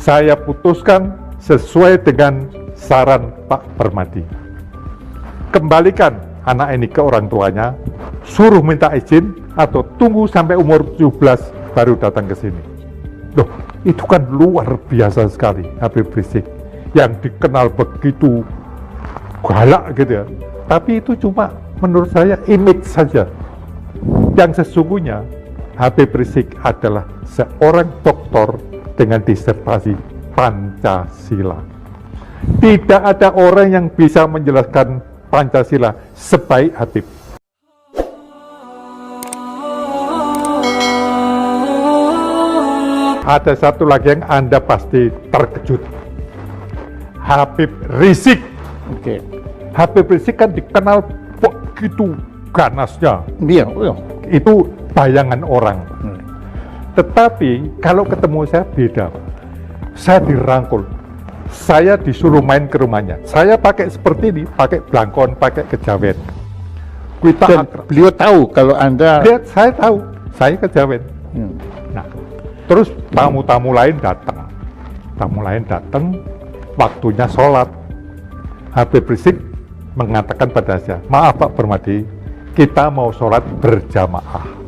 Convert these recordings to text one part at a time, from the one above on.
Saya putuskan sesuai dengan saran Pak Permadi. Kembalikan anak ini ke orang tuanya, suruh minta izin atau tunggu sampai umur 17 baru datang ke sini. Loh, itu kan luar biasa sekali Habib Rizik yang dikenal begitu galak gitu ya. Tapi itu cuma menurut saya image saja. Yang sesungguhnya Habib Rizik adalah seorang doktor dengan disertasi Pancasila. Tidak ada orang yang bisa menjelaskan Pancasila sebaik Habib. Ada satu lagi yang Anda pasti terkejut. Habib Rizik. Oke. Habib Rizik kan dikenal begitu ganasnya. Iya. Itu bayangan orang. Tetapi kalau ketemu saya beda. Saya dirangkul. Saya disuruh main ke rumahnya. Saya pakai seperti ini, pakai blangkon, pakai kejawen. Dan beliau tahu kalau Anda... Saya tahu, saya kejawen. Nah, terus tamu-tamu lain datang. Tamu lain datang, waktunya sholat. Habib Rizik mengatakan pada saya, maaf Pak Permadi, kita mau sholat berjamaah.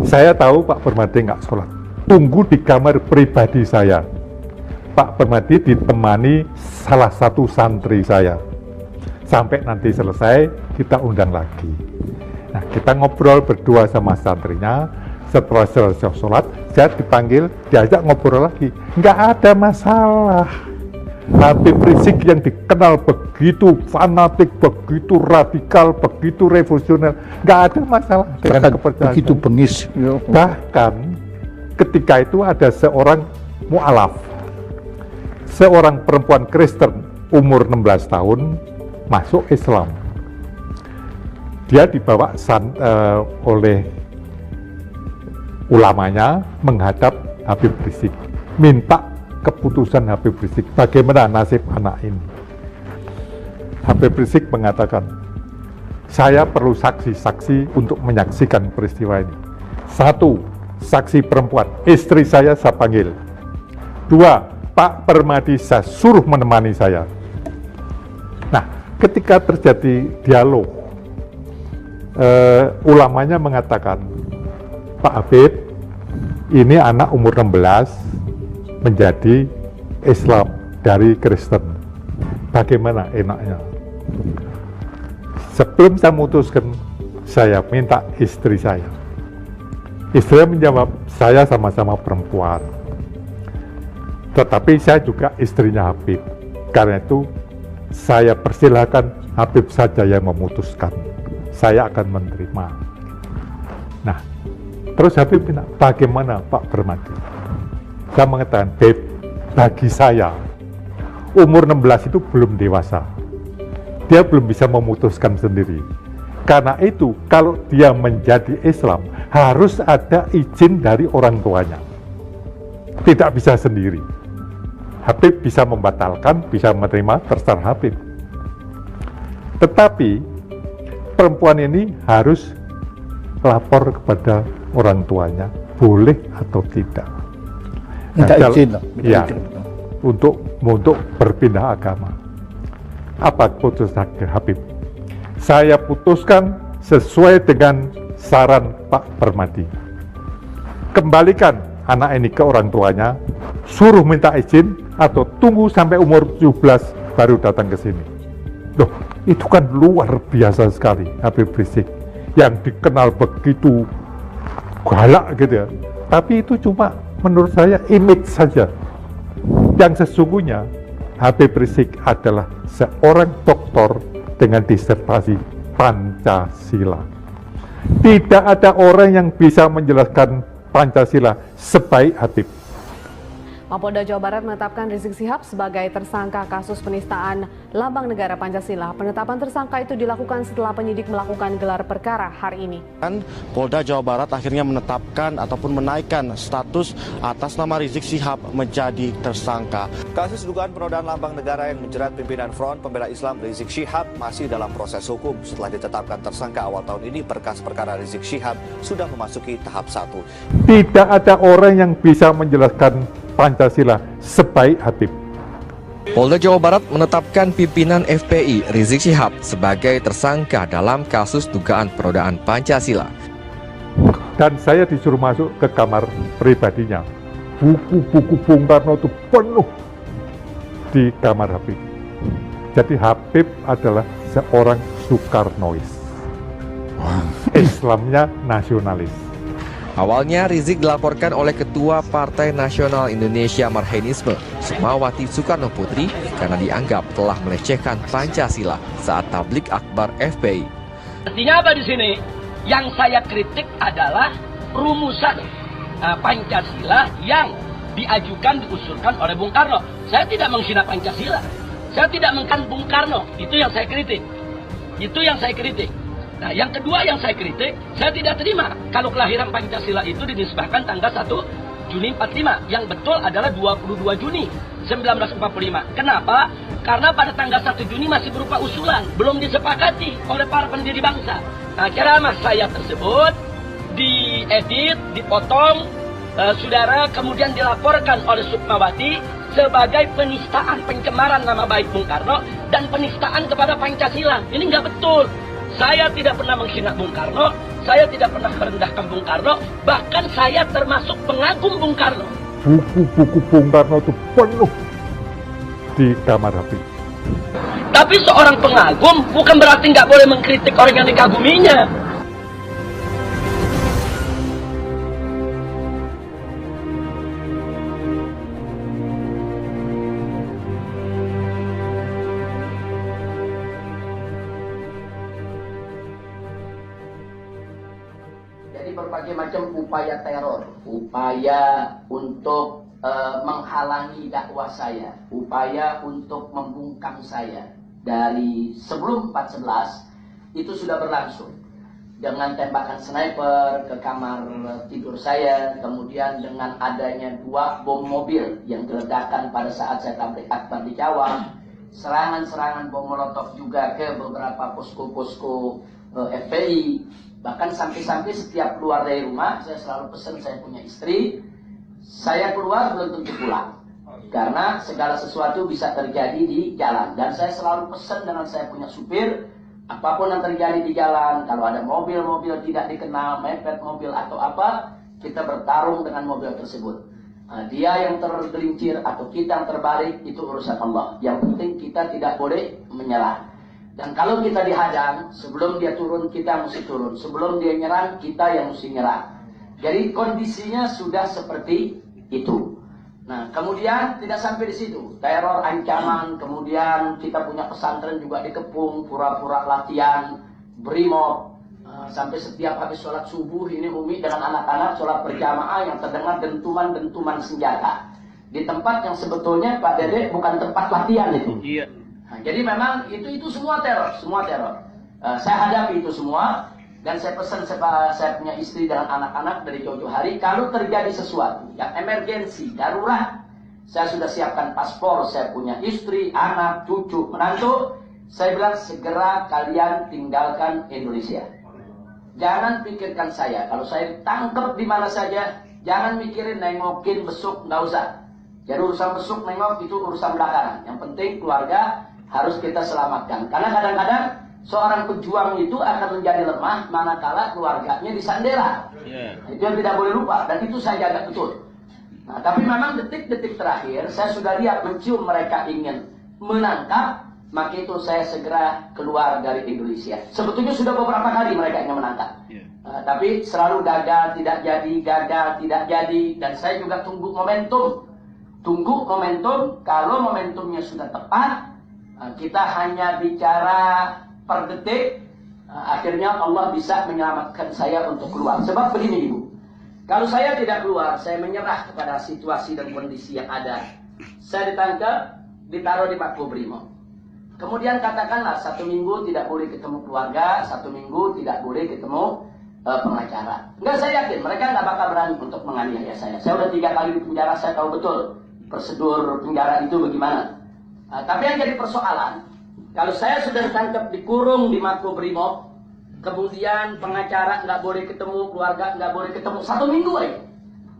Saya tahu Pak Permadi nggak sholat. Tunggu di kamar pribadi saya. Pak Permadi ditemani salah satu santri saya. Sampai nanti selesai, kita undang lagi. Nah, kita ngobrol berdua sama santrinya. Setelah selesai sholat, saya dipanggil, diajak ngobrol lagi. Nggak ada masalah. Habib Rizik yang dikenal begitu fanatik, begitu radikal, begitu revolusioner, nggak ada masalah dengan kepercayaan. Begitu bengis. Bahkan ketika itu ada seorang mu'alaf, seorang perempuan Kristen umur 16 tahun masuk Islam. Dia dibawa oleh ulamanya menghadap Habib Rizik, minta keputusan Habib Rizik, bagaimana nasib anak ini. Habib Rizik mengatakan, saya perlu saksi-saksi untuk menyaksikan peristiwa ini. 1, saksi perempuan, istri saya panggil. 2, Pak Permadi saya suruh menemani saya. Nah, ketika terjadi dialog, ulamanya mengatakan, Pak Habib, ini anak umur 16 menjadi Islam dari Kristen. Bagaimana enaknya? Sebelum saya memutuskan, saya minta istri saya. Istri menjawab, saya sama-sama perempuan. Tetapi saya juga istrinya Habib. Karena itu, saya persilahkan Habib saja yang memutuskan. Saya akan menerima. Nah, terus Habib bilang, bagaimana Pak Permadi? Saya mengatakan, Beb, bagi saya, umur 16 itu belum dewasa. Dia belum bisa memutuskan sendiri. Karena itu, kalau dia menjadi Islam, harus ada izin dari orang tuanya. Tidak bisa sendiri. Habib bisa membatalkan, bisa menerima, terserah Habib. Tetapi, perempuan ini harus lapor kepada orang tuanya, boleh atau tidak. Minta izin loh. Ya, untuk berpindah agama. Apa putusan Habib? Saya putuskan sesuai dengan saran Pak Permadi. Kembalikan anak ini ke orang tuanya, suruh minta izin atau tunggu sampai umur 17 baru datang ke sini. Loh, itu kan luar biasa sekali Habib Rizik yang dikenal begitu galak gitu ya. Tapi itu cuma menurut saya image saja. Yang sesungguhnya Habib Rizik adalah seorang doktor dengan disertasi Pancasila. Tidak ada orang yang bisa menjelaskan Pancasila sebaik Habib. Mapolda Jawa Barat menetapkan Rizik Syihab sebagai tersangka kasus penistaan Lambang Negara Pancasila. Penetapan tersangka itu dilakukan setelah penyidik melakukan gelar perkara hari ini. Polda Jawa Barat akhirnya menetapkan ataupun menaikkan status atas nama Rizik Syihab menjadi tersangka. Kasus dugaan penodaan lambang negara yang menjerat pimpinan Front Pembela Islam Rizik Syihab masih dalam proses hukum. Setelah ditetapkan tersangka awal tahun ini, berkas perkara Rizik Syihab sudah memasuki tahap 1. Tidak ada orang yang bisa menjelaskan Pancasila sebaik Habib. Polda Jawa Barat menetapkan pimpinan FPI Rizik Syihab sebagai tersangka dalam kasus dugaan penodaan Pancasila. Dan saya disuruh masuk ke kamar pribadinya. Buku-buku Bung Karno itu penuh di kamar Habib. Jadi Habib adalah seorang Soekarnois. Islamnya nasionalis. Awalnya Rizik dilaporkan oleh Ketua Partai Nasional Indonesia Marhainisme, Sukmawati Soekarno Putri, karena dianggap telah melecehkan Pancasila saat tablik akbar FPI. Artinya apa di sini? Yang saya kritik adalah rumusan Pancasila yang diajukan, diusulkan oleh Bung Karno. Saya tidak menghina Pancasila. Saya tidak mengkan Bung Karno. Itu yang saya kritik. Itu yang saya kritik. Nah, yang kedua yang saya kritik, saya tidak terima kalau kelahiran Pancasila itu dinisbahkan tanggal 1 Juni 45. Yang betul adalah 22 Juni 1945. Kenapa? Karena pada tanggal 1 Juni masih berupa usulan, belum disepakati oleh para pendiri bangsa. Nah, ceramah saya tersebut diedit, dipotong, saudara, kemudian dilaporkan oleh Sukmawati sebagai penistaan, pencemaran nama baik Bung Karno dan penistaan kepada Pancasila. Ini nggak betul. Saya tidak pernah menghina Bung Karno, saya tidak pernah merendahkan Bung Karno, bahkan saya termasuk pengagum Bung Karno. Buku-buku Bung Karno itu penuh di kamar Habib. Tapi seorang pengagum bukan berarti nggak boleh mengkritik orang yang dikaguminya. Berbagai macam upaya teror, upaya untuk menghalangi dakwah saya, upaya untuk membungkam saya dari sebelum 4/11 itu sudah berlangsung dengan tembakan sniper ke kamar tidur saya, kemudian dengan adanya 2 bom mobil yang diledakkan pada saat saya tablik akbar di Jawa, serangan-serangan bom molotov juga ke beberapa posko-posko FPI. Bahkan sampai-sampai setiap keluar dari rumah, saya selalu pesan, saya punya istri, saya keluar belum tentu pulang. Karena segala sesuatu bisa terjadi di jalan. Dan saya selalu pesan dengan saya punya supir, apapun yang terjadi di jalan, kalau ada mobil-mobil tidak dikenal, mepet mobil atau apa, kita bertarung dengan mobil tersebut. Dia yang tergelincir atau kita yang terbalik, itu urusan Allah. Yang penting kita tidak boleh menyerah. Dan kalau kita dihadang, sebelum dia turun, kita mesti turun. Sebelum dia nyerang, kita yang mesti nyerang. Jadi kondisinya sudah seperti itu. Nah, kemudian tidak sampai di situ. Teror, ancaman, kemudian kita punya pesantren juga dikepung, pura-pura latihan, brimob. Sampai setiap habis sholat subuh, ini Umi dengan anak-anak sholat berjamaah yang terdengar dentuman-dentuman senjata. Di tempat yang sebetulnya, Pak Dede, bukan tempat latihan itu. Iya. Nah, jadi memang itu semua teror, saya hadapi itu semua dan saya pesan saya punya istri dan anak-anak dari jauh-jauh hari, kalau terjadi sesuatu yang emergensi, darurat, saya sudah siapkan paspor, saya punya istri, anak, cucu, menantu, saya bilang segera kalian tinggalkan Indonesia. Jangan pikirkan saya, kalau saya ditangkap di mana saja, jangan mikirin nengokin besuk, nggak usah. Jadi urusan besuk, nengok itu urusan belakangan. Yang penting keluarga harus kita selamatkan. Karena kadang-kadang seorang pejuang itu akan menjadi lemah manakala keluarganya disandera. Itu yang tidak boleh lupa dan itu saya jaga betul. Nah, tapi memang detik-detik terakhir saya sudah lihat mencium mereka ingin menangkap, maka itu saya segera keluar dari Indonesia. Sebetulnya sudah beberapa kali mereka ingin menangkap. Tapi selalu gagal, tidak jadi, dan saya juga tunggu momentum. Kalau momentumnya sudah tepat, kita hanya bicara per detik, akhirnya Allah bisa menyelamatkan saya untuk keluar. Sebab begini Ibu, kalau saya tidak keluar, saya menyerah kepada situasi dan kondisi yang ada. Saya ditangkap, ditaruh di Makobrimob. Kemudian katakanlah 1 minggu tidak boleh ketemu keluarga, 1 minggu tidak boleh ketemu pengacara. Enggak, saya yakin mereka nggak bakal berani untuk menganiaya saya. Saya udah 3 kali di penjara, saya tahu betul prosedur penjara itu bagaimana. Tapi yang jadi persoalan, kalau saya sudah ditangkap, dikurung di Makobrimob, kemudian pengacara nggak boleh ketemu, keluarga nggak boleh ketemu 1 minggu aja.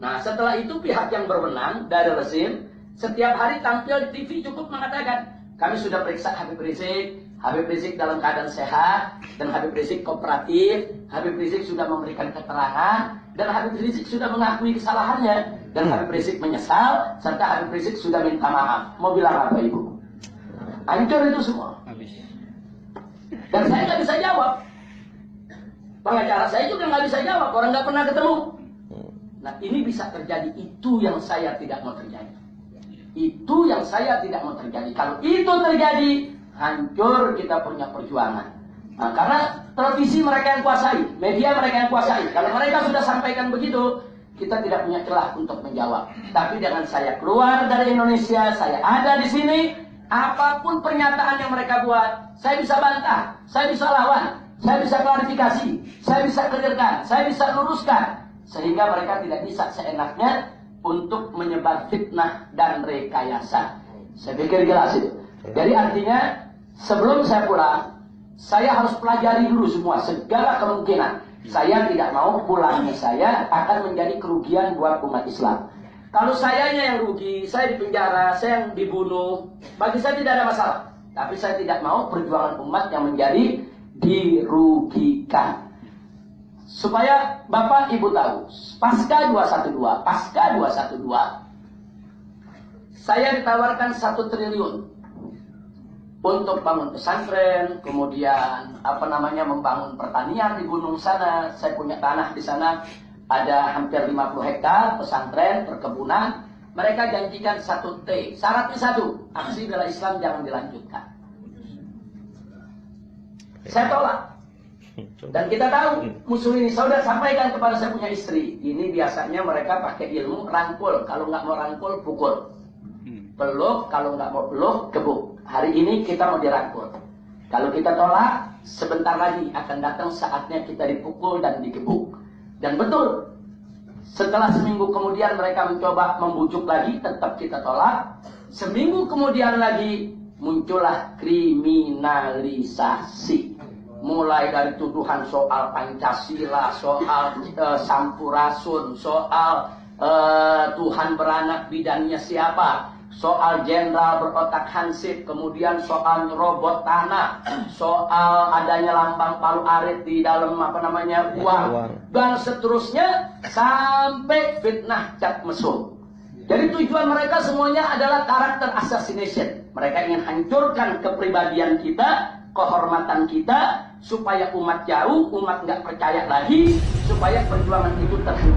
Nah, setelah itu pihak yang berwenang dari rezim setiap hari tampil di TV cukup mengatakan, kami sudah periksa Habib Rizik dalam keadaan sehat, dan Habib Rizik kooperatif, Habib Rizik sudah memberikan keterangan, dan Habib Rizik sudah mengakui kesalahannya, dan Habib Rizik menyesal, serta Habib Rizik sudah minta maaf. Mau bilang apa Ibu? Hancur itu semua. Dan saya nggak bisa jawab. Pengacara saya juga nggak bisa jawab, orang nggak pernah ketemu. Nah, ini bisa terjadi, itu yang saya tidak mau terjadi. Itu yang saya tidak mau terjadi. Kalau itu terjadi, hancur kita punya perjuangan. Nah, karena televisi mereka yang kuasai, media mereka yang kuasai. Kalau mereka sudah sampaikan begitu, kita tidak punya celah untuk menjawab. Tapi dengan saya keluar dari Indonesia, saya ada di sini, apapun pernyataan yang mereka buat, saya bisa bantah, saya bisa lawan, saya bisa klarifikasi, saya bisa clearkan, saya bisa luruskan. Sehingga mereka tidak bisa seenaknya untuk menyebar fitnah dan rekayasa. Saya pikir jelas itu. Jadi artinya sebelum saya pulang, saya harus pelajari dulu semua segala kemungkinan. Saya tidak mau pulangnya saya akan menjadi kerugian buat umat Islam. Kalau sayanya yang rugi, saya dipenjara, saya yang dibunuh, bagi saya tidak ada masalah. Tapi saya tidak mau perjuangan umat yang menjadi dirugikan. Supaya Bapak Ibu tahu, pasca 212, saya ditawarkan 1 triliun untuk bangun pesantren, kemudian membangun pertanian di gunung sana. Saya punya tanah di sana, ada hampir 50 hektar pesantren, perkebunan. Mereka janjikan 1T, syaratnya 1, aksi bela Islam jangan dilanjutkan. Saya tolak. Dan kita tahu musuh ini, saya sudah sampaikan kepada saya punya istri, ini biasanya mereka pakai ilmu rangkul, kalau nggak mau rangkul pukul, peluk, kalau nggak mau peluk gebuk. Hari ini kita mau dirangkul, kalau kita tolak sebentar lagi akan datang saatnya kita dipukul dan digebuk. Dan betul, setelah seminggu kemudian mereka mencoba membujuk lagi, tetap kita tolak. Seminggu kemudian lagi muncullah kriminalisasi. Mulai dari tuduhan soal Pancasila, soal Sampurasun, soal Tuhan beranak bidannya siapa, soal jenderal berotak hansip, kemudian soal robot tanah, soal adanya lambang Palu Arit di dalam uang, dan seterusnya sampai fitnah Cat Mesum. Jadi tujuan mereka semuanya adalah karakter assassination. Mereka ingin hancurkan kepribadian kita, kehormatan kita, supaya umat jauh, umat nggak percaya lagi, supaya perjuangan itu terhenti.